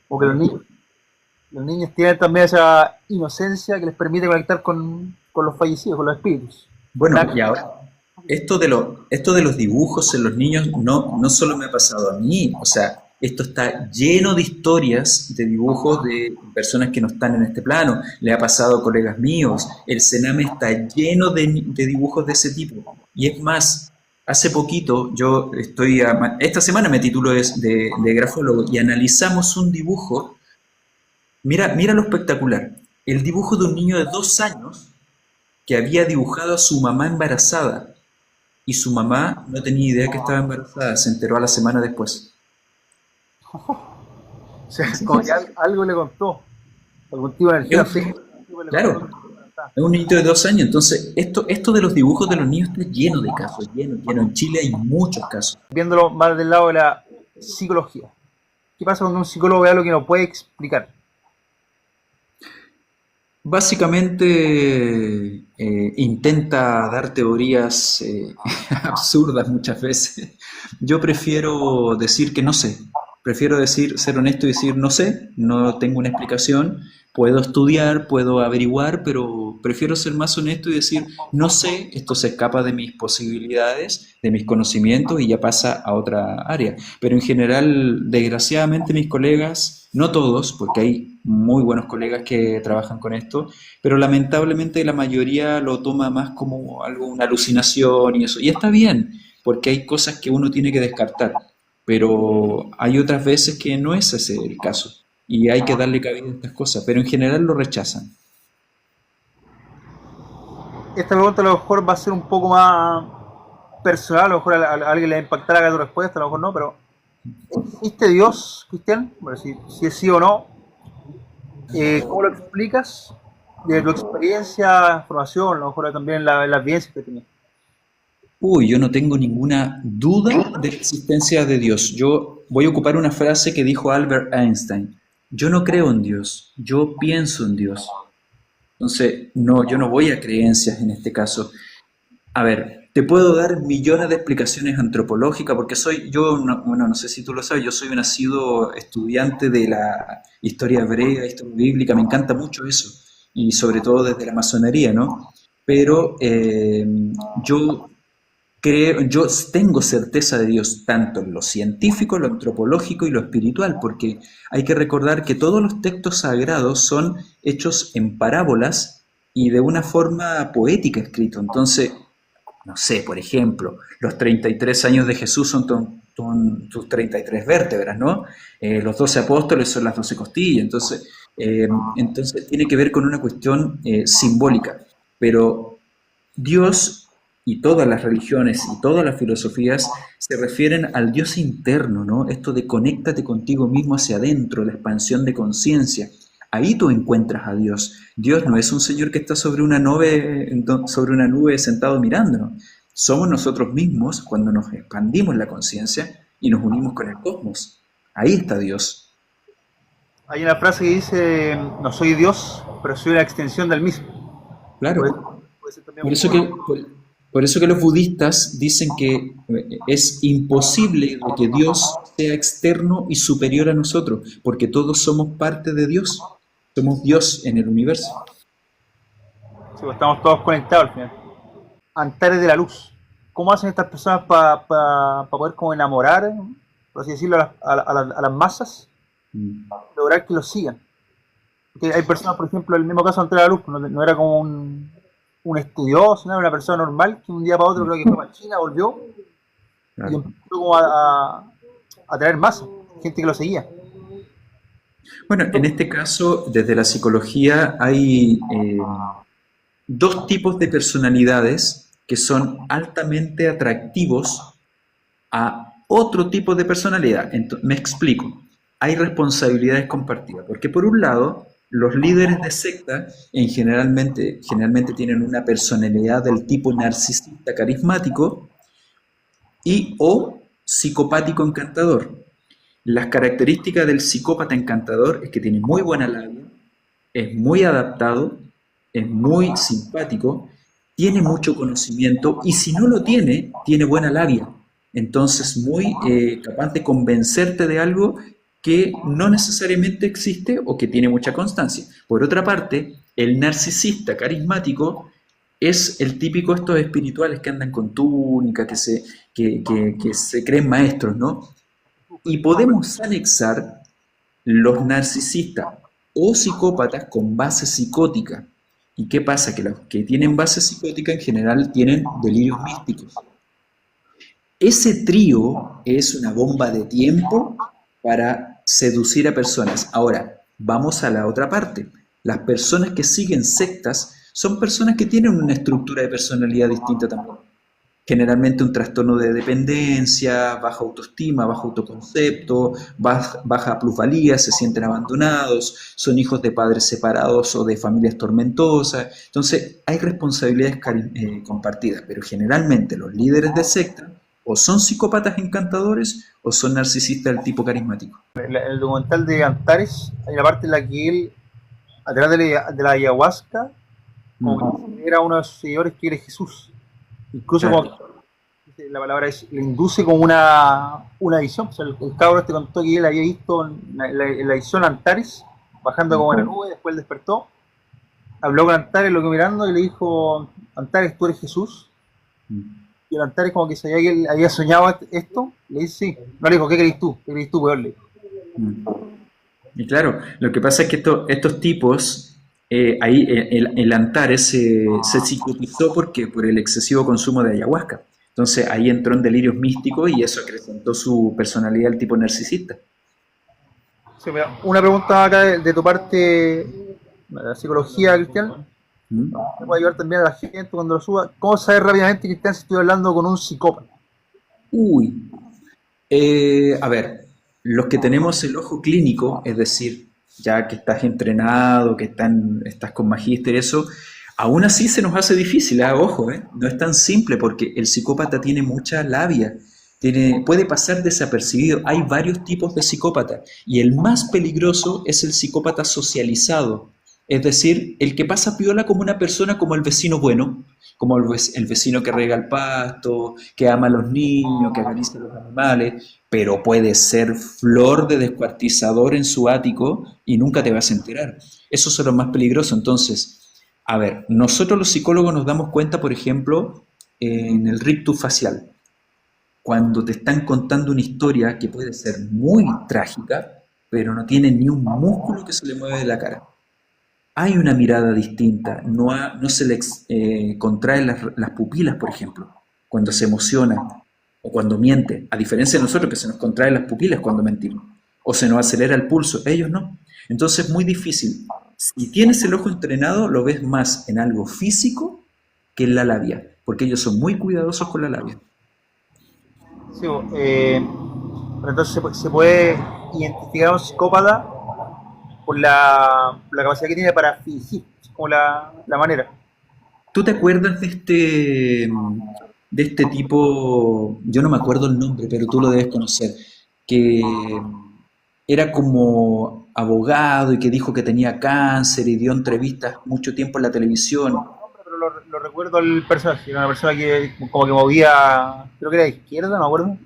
Porque los niños tienen también esa inocencia que les permite conectar con los fallecidos, con los espíritus. Bueno, Nada. y ahora, esto de los dibujos en los niños no solo me ha pasado a mí, o sea, esto está lleno de historias de dibujos de personas que no están en este plano, le ha pasado a colegas míos, el Sename está lleno de dibujos de ese tipo. Y es más, hace poquito esta semana me titulo de grafólogo y analizamos un dibujo. Mira lo espectacular. El dibujo de un niño de 2 años que había dibujado a su mamá embarazada y su mamá no tenía idea que estaba embarazada, se enteró a la semana después. O sea, como que algo le contó, algún tipo de Es energía, sí, un- algún tipo le contó claro, es un niñito de 2 años, entonces esto de los dibujos de los niños está lleno de casos, lleno. En Chile hay muchos casos. viéndolo más del lado de la psicología. ¿Qué pasa cuando un psicólogo ve algo que no puede explicar? Básicamente intenta dar teorías absurdas muchas veces. Yo prefiero decir que no sé. Prefiero decir, ser honesto y decir no sé, no tengo una explicación, puedo estudiar, puedo averiguar, pero prefiero ser más honesto y decir no sé, esto se escapa de mis posibilidades, de mis conocimientos y ya pasa a otra área. Pero en general, desgraciadamente, mis colegas, no todos, porque hay muy buenos colegas que trabajan con esto, pero lamentablemente la mayoría lo toma más como algo, una alucinación y eso. Y está bien, porque hay cosas que uno tiene que descartar, pero hay otras veces que no es ese el caso y hay que darle cabida a estas cosas, pero en general lo rechazan. Esta pregunta a lo mejor va a ser un poco más personal, a lo mejor a alguien le va a impactar a tu respuesta, a lo mejor no, pero ¿existe Dios, Cristian? Bueno, si es sí o no, ¿cómo lo explicas? De tu experiencia, formación, a lo mejor también las vivencias que tenías. Uy, yo no tengo ninguna duda de la existencia de Dios. Yo voy a ocupar una frase que dijo Albert Einstein. Yo no creo en Dios, yo pienso en Dios. Entonces, no, yo no voy a creencias en este caso. A ver, te puedo dar millones de explicaciones antropológicas porque bueno, no sé si tú lo sabes, yo soy un nacido estudiante de la historia hebrea, historia bíblica, me encanta mucho eso, y sobre todo desde la masonería, ¿no? Pero yo tengo certeza de Dios tanto en lo científico, lo antropológico y lo espiritual, porque hay que recordar que todos los textos sagrados son hechos en parábolas y de una forma poética escrito. Entonces, no sé, por ejemplo, los 33 años de Jesús son tus 33 vértebras, ¿no? Los 12 apóstoles son las 12 costillas, entonces tiene que ver con una cuestión simbólica. Pero Dios y todas las religiones y todas las filosofías se refieren al Dios interno, ¿no? Esto de conéctate contigo mismo hacia adentro, la expansión de conciencia. Ahí tú encuentras a Dios. Dios no es un señor que está sobre una nube sentado mirándonos. Somos nosotros mismos cuando nos expandimos la conciencia y nos unimos con el cosmos. Ahí está Dios. Hay una frase que dice, no soy Dios, pero soy una extensión del mismo. Claro. Puede ser también Por eso que, por eso que los budistas dicen que es imposible de que Dios sea externo y superior a nosotros, porque todos somos parte de Dios. Somos Dios en el universo. sí, pues estamos todos conectados al final. Antares de la luz. ¿Cómo hacen estas personas para poder como enamorar, por así decirlo, a las masas, Mm. lograr que los sigan? Porque hay personas, por ejemplo, el mismo caso de Antares de la luz, no era como un estudioso, no era una persona normal que un día para otro creo que fue para China, volvió y Claro. empezó como a traer masas, gente que lo seguía. Bueno, en este caso, desde la psicología hay dos tipos de personalidades que son altamente atractivos a otro tipo de personalidad. Me explico. Hay responsabilidades compartidas, porque por un lado, los líderes de secta generalmente tienen una personalidad del tipo narcisista carismático y o psicopático encantador. Las características del psicópata encantador es que tiene muy buena labia, es muy adaptado, es muy simpático, tiene mucho conocimiento y si no lo tiene, tiene buena labia. Entonces, muy capaz de convencerte de algo que no necesariamente existe o que tiene mucha constancia. Por otra parte, el narcisista carismático es el típico estos espirituales que andan con túnica, que se creen maestros, ¿no? Y podemos anexar los narcisistas o psicópatas con base psicótica. ¿Y qué pasa? Que los que tienen base psicótica en general tienen delirios místicos. Ese trío es una bomba de tiempo para seducir a personas. Ahora, vamos a la otra parte. Las personas que siguen sectas son personas que tienen una estructura de personalidad distinta también. Generalmente un trastorno de dependencia, baja autoestima, bajo autoconcepto, baja plusvalía, se sienten abandonados, son hijos de padres separados o de familias tormentosas. Entonces hay responsabilidades compartidas, pero generalmente los líderes de secta o son psicópatas encantadores o son narcisistas del tipo carismático. El documental de Antares, hay una parte en la que él, a través de la ayahuasca, como que era uno de sus seguidores que era Jesús. Incluso Claro. como la palabra es, le induce como una visión. O sea, el cabro este contó que él había visto en la visión Antares, bajando como en la nube, después él despertó, habló con Antares, lo que mirando y le dijo, Antares, ¿tú eres Jesús? Y el Antares como que sabía que él había soñado esto, le dice sí. No le dijo, ¿qué crees tú? ¿Qué crees tú, peor? Le dijo. Y claro, lo que pasa es que estos tipos, ahí el Antares se psicotizó porque por el excesivo consumo de ayahuasca. Entonces ahí entró en delirios místicos y eso acrecentó su personalidad al tipo narcisista. Sí, mira, una pregunta acá de tu parte, de la psicología, Cristian. ¿Mm? Me puede ayudar también a la gente cuando lo suba. ¿Cómo saber rápidamente, Cristian, si estoy hablando con un psicópata? Uy, a ver, los que tenemos el ojo clínico, es decir, ya que estás entrenado, estás con magíster, eso, aún así se nos hace difícil, ojo, no es tan simple porque el psicópata tiene mucha labia, puede pasar desapercibido. Hay varios tipos de psicópata y el más peligroso es el psicópata socializado, es decir, el que pasa piola como una persona como el vecino bueno, como el vecino que rega el pasto, que ama a los niños, que acaricia a los animales, pero puede ser flor de descuartizador en su ático y nunca te vas a enterar. Esos son los más peligrosos. Entonces, a ver, nosotros los psicólogos nos damos cuenta, por ejemplo, en el rictus facial, cuando te están contando una historia que puede ser muy trágica, pero no tiene ni un músculo que se le mueve de la cara. Hay una mirada distinta, no se le contraen las pupilas, por ejemplo, cuando se emociona o cuando miente, a diferencia de nosotros que se nos contraen las pupilas cuando mentimos, o se nos acelera el pulso, ellos no. Entonces es muy difícil. Si tienes el ojo entrenado, lo ves más en algo físico que en la labia, porque ellos son muy cuidadosos con la labia. Sí, pero entonces se puede identificar a un psicópata por la capacidad que tiene para fingir, es como la manera. ¿Tú te acuerdas de este tipo, yo no me acuerdo el nombre, pero tú lo debes conocer, que era como abogado y que dijo que tenía cáncer y dio entrevistas mucho tiempo en la televisión? Pero lo recuerdo el personaje, era una persona que como que movía, creo que era de izquierda, no me acuerdo.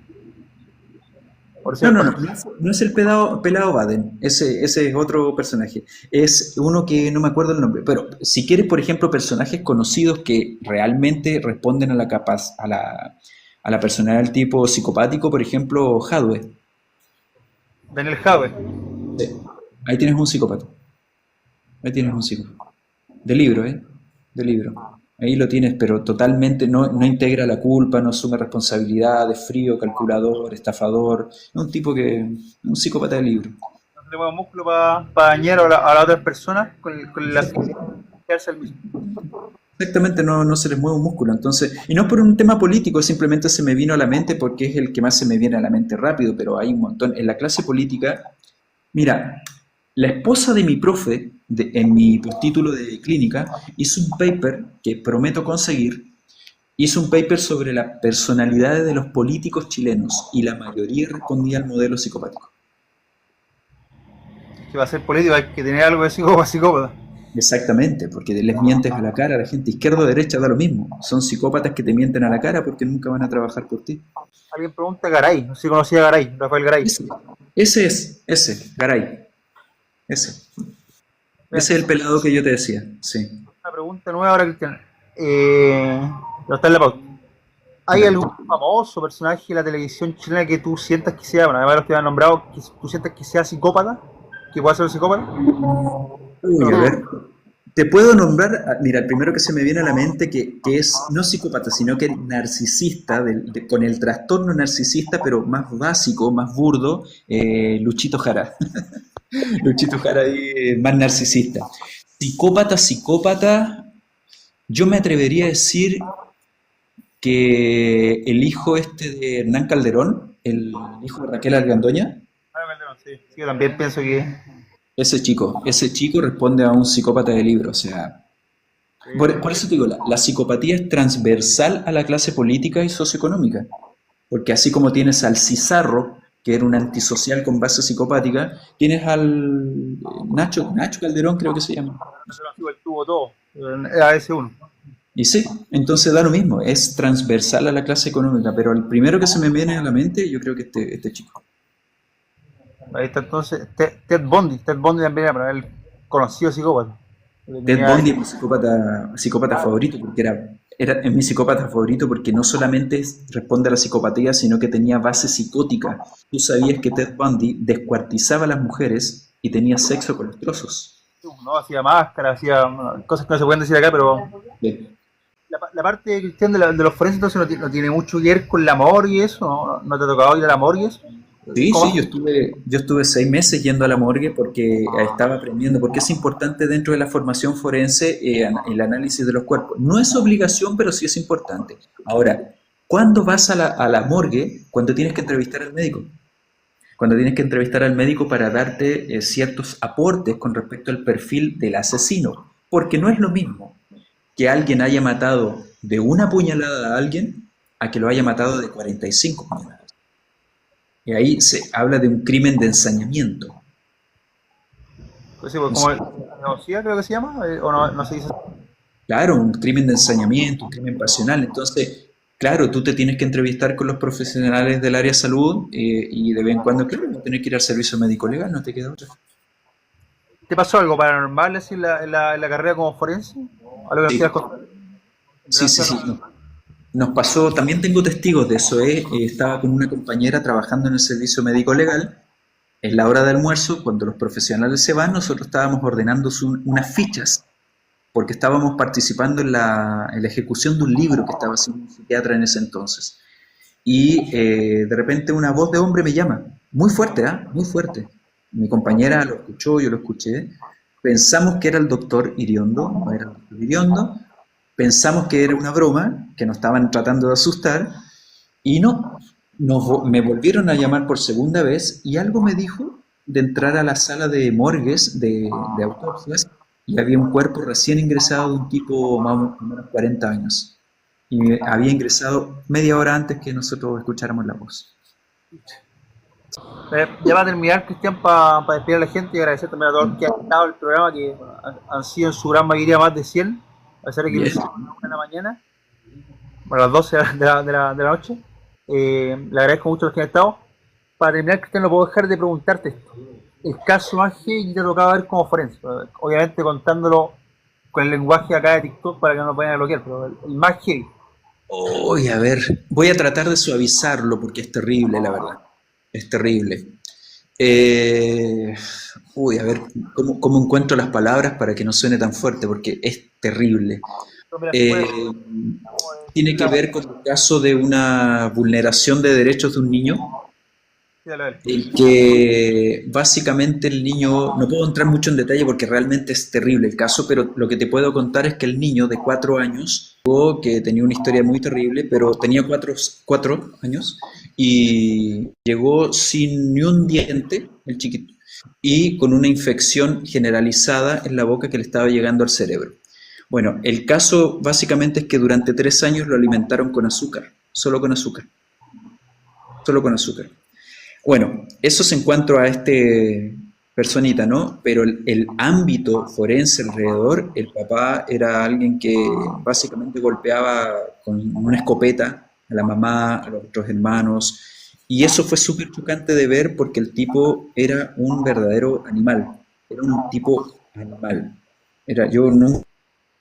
Por No, ser no, no, no es el pelado Baden, ese es otro personaje. Es uno que no me acuerdo el nombre. Pero si quieres, por ejemplo, personajes conocidos que realmente responden a la personalidad del tipo psicopático, por ejemplo, Hadwe. Daniel Jave. Sí. Ahí tienes un psicópata. Ahí tienes un psicópata. De libro, ¿eh? De libro. Ahí lo tienes, pero totalmente no integra la culpa, no asume responsabilidad, es frío, calculador, estafador. Un tipo que. Un psicópata de libro. le muevo músculo para dañar a la otra persona con la quedarse al mismo. Exactamente, no se les mueve un músculo. Entonces, y no es por un tema político, simplemente se me vino a la mente porque es el que más se me viene a la mente rápido, pero hay un montón. En la clase política, mira, la esposa de mi profe, en mi postítulo de clínica, hizo un paper que prometo conseguir. Hizo un paper sobre las personalidades de los políticos chilenos y la mayoría respondía al modelo psicopático. Que va a ser político, hay que tener algo de psicópata. Exactamente, porque les mientes a la cara a la gente, izquierda o derecha da lo mismo. Son psicópatas que te mienten a la cara porque nunca van a trabajar por ti. Alguien pregunta a Garay, no sé si conocía a Garay, Rafael Garay. Ese, Garay. Ese. Ese es el pelado que yo te decía, sí. Una pregunta nueva ahora, Cristian. No está en la pauta. ¿Hay algún famoso personaje de la televisión chilena que tú sientas que sea, bueno, además de los que han nombrado, que tú sientas que sea psicópata? ¿Que pueda ser un psicópata? Uy, a ver, te puedo nombrar, mira, el primero que se me viene a la mente que es no psicópata, sino que narcisista, con el trastorno narcisista, pero más básico, más burdo, Luchito Jara. Luchito Jara ahí, más narcisista. Psicópata, yo me atrevería a decir que el hijo de Hernán Calderón, el hijo de Raquel Argandoña, Sí, yo también pienso que... ese chico responde a un psicópata de libro, o sea, por eso te digo, la psicopatía es transversal a la clase política y socioeconómica, porque así como tienes al Cizarro, que era un antisocial con base psicopática, tienes al Nacho Calderón creo que se llama. Él tuvo todo, era ese uno. Y sí, entonces da lo mismo, es transversal a la clase económica, pero el primero que se me viene a la mente yo creo que este chico. Ahí está entonces Ted Bundy también era el conocido psicópata. Ted Bundy es mi psicópata favorito, porque es mi psicópata favorito porque no solamente responde a la psicopatía, sino que tenía base psicótica. Tú sabías que Ted Bundy descuartizaba a las mujeres y tenía sexo con los trozos. No, hacía máscara, hacía cosas que no se pueden decir acá, pero... Sí. La parte, Cristian, de los forenses entonces no tiene mucho que ver con la morgue y eso, ¿no te ha tocado ir a la morgue y eso? Sí, yo estuve 6 meses yendo a la morgue porque estaba aprendiendo, porque es importante dentro de la formación forense el análisis de los cuerpos. No es obligación, pero sí es importante. Ahora, ¿cuándo vas a la morgue? Cuando tienes que entrevistar al médico. Cuando tienes que entrevistar al médico para darte ciertos aportes con respecto al perfil del asesino. Porque no es lo mismo que alguien haya matado de una puñalada a alguien a que lo haya matado de 45 puñaladas. Y ahí se habla de un crimen de ensañamiento. Pues sí, pues como genocida creo que se llama, o no se dice. Claro, un crimen de ensañamiento, un crimen pasional. Entonces, claro, tú te tienes que entrevistar con los profesionales del área de salud y de vez en cuando, claro, tienes que ir al servicio médico legal, no te queda otra. ¿Te pasó algo paranormal así en la carrera como forense? ¿Algo que Sí, nos quieras contar? sí. Nos pasó, también tengo testigos de eso, estaba con una compañera trabajando en el servicio médico legal, en la hora de almuerzo, cuando los profesionales se van, nosotros estábamos ordenando unas fichas, porque estábamos participando en la ejecución de un libro que estaba haciendo un psiquiatra en ese entonces. Y de repente una voz de hombre me llama, muy fuerte, muy fuerte. Mi compañera lo escuchó, yo lo escuché, pensamos que era el doctor Iriondo, no era el doctor Iriondo. Pensamos que era una broma, que nos estaban tratando de asustar, y no, me volvieron a llamar por segunda vez y algo me dijo de entrar a la sala de morgues, de autopsias, y había un cuerpo recién ingresado de un tipo más o menos 40 años. Y había ingresado media hora antes que nosotros escucháramos la voz. Ya va a terminar, Cristian, para despedir a la gente y agradecer también a todos los que han estado en el programa, que han sido en su gran mayoría más de 100, a pesar de que lo hicimos a las 1 de la mañana, bueno, a las 12 de la noche. Le agradezco mucho a los que han estado. Para terminar, Cristian, no puedo dejar de preguntarte esto. El caso más que te ha tocado ver como forense, obviamente contándolo con el lenguaje acá de TikTok para que no nos vayan a bloquear, pero el más heavy. Uy, a ver, voy a tratar de suavizarlo porque es terrible, la verdad. Es terrible. A ver, ¿cómo encuentro las palabras para que no suene tan fuerte? Porque es terrible. Tiene que ver con el caso de una vulneración de derechos de un niño Sí, dale, dale. que básicamente el niño, no puedo entrar mucho en detalle porque realmente es terrible el caso, pero lo que te puedo contar es que el niño de 4 años, que tenía una historia muy terrible, pero tenía 4 años y llegó sin ni un diente, el chiquito, y con una infección generalizada en la boca que le estaba llegando al cerebro. Bueno, el caso básicamente es que durante 3 años lo alimentaron con azúcar, solo con azúcar, solo con azúcar. Bueno, eso es en cuanto a este personita, ¿no? Pero el ámbito forense alrededor, el papá era alguien que básicamente golpeaba con una escopeta a la mamá, a los otros hermanos, y eso fue súper chocante de ver porque el tipo era un verdadero animal, era un tipo animal. Yo no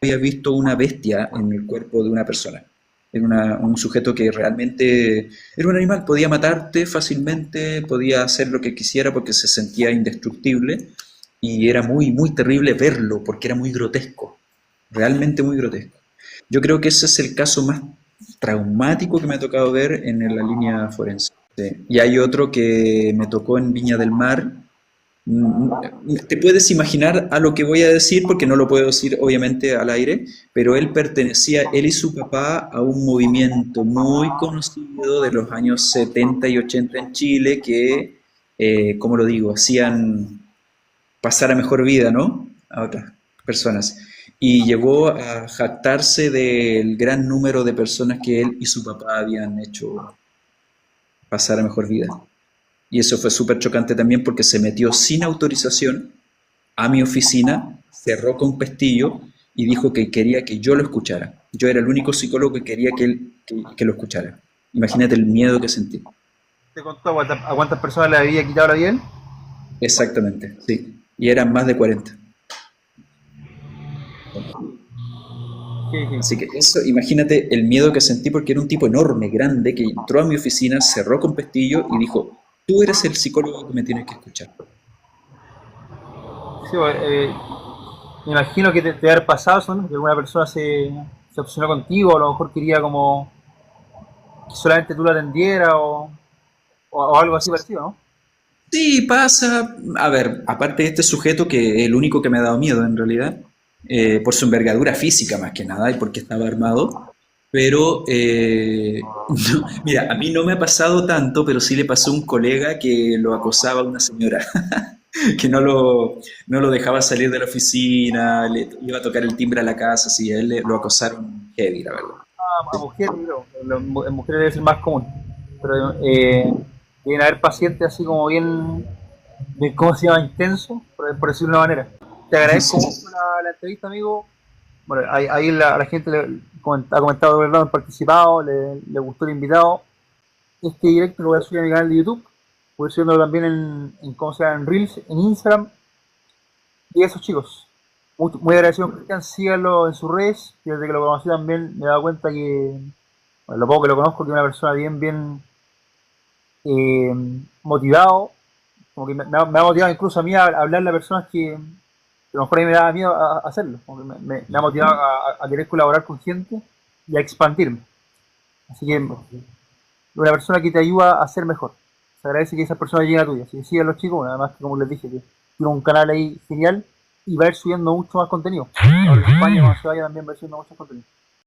había visto una bestia en el cuerpo de una persona. Era un sujeto que realmente era un animal, podía matarte fácilmente, podía hacer lo que quisiera porque se sentía indestructible y era muy, muy terrible verlo porque era muy grotesco, realmente muy grotesco. Yo creo que ese es el caso más traumático que me ha tocado ver en la línea forense. Sí. Y hay otro que me tocó en Viña del Mar. Te puedes imaginar a lo que voy a decir porque no lo puedo decir obviamente al aire, pero él y su papá a un movimiento muy conocido de los años 70 y 80 en Chile que, como lo digo, hacían pasar a mejor vida, ¿no? A otras personas. Y llegó a jactarse del gran número de personas que él y su papá habían hecho pasar a mejor vida. Y eso fue súper chocante también porque se metió sin autorización a mi oficina, cerró con pestillo y dijo que quería que yo lo escuchara. Yo era el único psicólogo que quería que lo escuchara. Imagínate el miedo que sentí. ¿Te contó a cuántas personas le había quitado la vida? Exactamente, sí. Y eran más de 40. Sí, sí. Así que eso, imagínate el miedo que sentí porque era un tipo enorme, grande, que entró a mi oficina, cerró con pestillo y dijo, tú eres el psicólogo que me tienes que escuchar. Sí, me imagino que te debe haber pasado eso, ¿no? Que alguna persona se obsesionó contigo, a lo mejor quería como que solamente tú la atendieras o algo así parecido, ¿no? Sí, pasa. A ver, aparte de este sujeto que es el único que me ha dado miedo en realidad, por su envergadura física más que nada y porque estaba armado, pero mira, a mí no me ha pasado tanto, pero sí le pasó a un colega que lo acosaba a una señora, que no lo dejaba salir de la oficina, le iba a tocar el timbre a la casa, así, a él lo acosaron heavy, la verdad. A mujeres, creo. En mujeres debe ser más común. Pero deben haber pacientes así como bien, ¿cómo se llama? Intenso, por decirlo de una manera. Te agradezco mucho la entrevista, amigo. Bueno, ahí a la gente ha comentado de verdad, han participado, le gustó el invitado. Este directo lo voy a subir a mi canal de YouTube. Voy a subirlo también ¿cómo se llama? En Reels, en Instagram. Y eso, chicos. Muy agradecido con Cristian, síganlo en sus redes. Y desde que lo conocí también me he dado cuenta que, bueno, lo poco que lo conozco, que es una persona bien eh, motivado. Como que me ha motivado incluso a mí a hablarle a personas que a lo mejor a mí me daba miedo a hacerlo. Como que me ha motivado a querer colaborar con gente y a expandirme. Así que una persona que te ayuda a ser mejor. Se agradece que esa persona llegue a tuya. Así que sigan los chicos, nada más que como les dije, que tiene un canal ahí genial y va a ir subiendo mucho más contenido. Ahora en España cuando se vaya también va a ir subiendo mucho contenido.